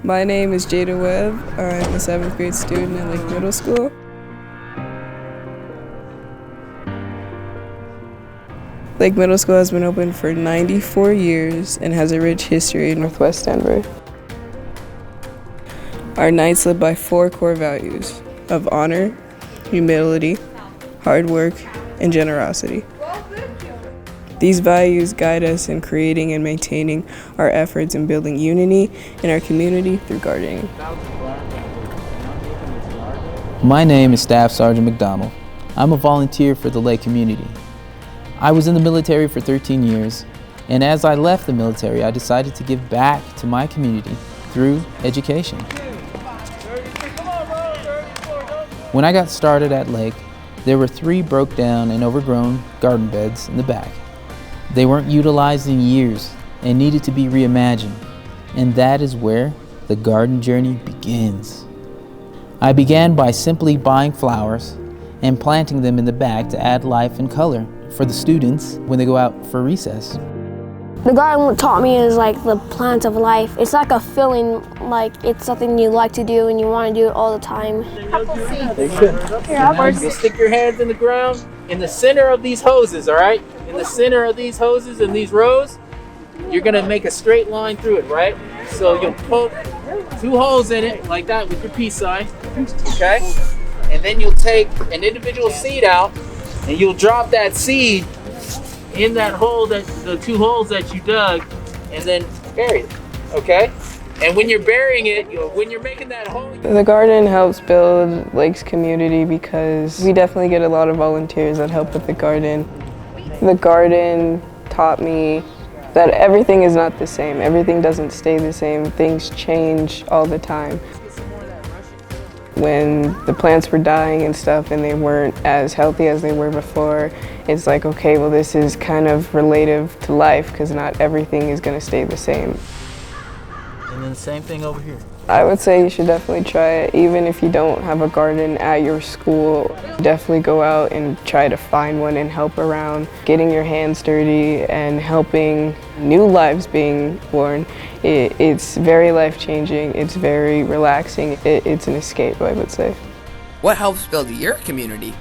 My name is Jada Webb. I'm a 7th grade student at Lake Middle School. Lake Middle School has been open for 94 years and has a rich history in Northwest Denver. Our nights live by 4 core values of honor, humility, hard work, and generosity. These values guide us in creating and maintaining our efforts in building unity in our community through gardening. My name is Staff Sergeant McDonald. I'm a volunteer for the Lake community. I was in the military for 13 years, and as I left the military, I decided to give back to my community through education. When I got started at Lake, there were 3 broke down and overgrown garden beds in the back. They weren't utilized in years and needed to be reimagined, and that is where the garden journey begins. I began by simply buying flowers and planting them in the back to add life and color for the students when they go out for recess. The garden taught me is like the plant of life. It's like a feeling, like it's something you like to do and you want to do it all the time. You stick your hands in the ground in the center of these hoses, all right? In the center of these hoses and these rows, you're gonna make a straight line through it, right? So you'll poke 2 holes in it like that with your peace sign, okay? And then you'll take an individual seed out and you'll drop that seed in that hole, the 2 holes that you dug, and then bury it, okay? And when you're burying it, when you're making that hole... The garden helps build Lake's community because we definitely get a lot of volunteers that help with the garden. The garden taught me that everything is not the same. Everything doesn't stay the same. Things change all the time. When the plants were dying and stuff and they weren't as healthy as they were before, it's like, okay, well, this is kind of relative to life because not everything is going to stay the same. And then the same thing over here. I would say you should definitely try it. Even if you don't have a garden at your school, definitely go out and try to find one and help around, getting your hands dirty and helping new lives being born. It's very life-changing, it's very relaxing, it's an escape, I would say. What helps build your community?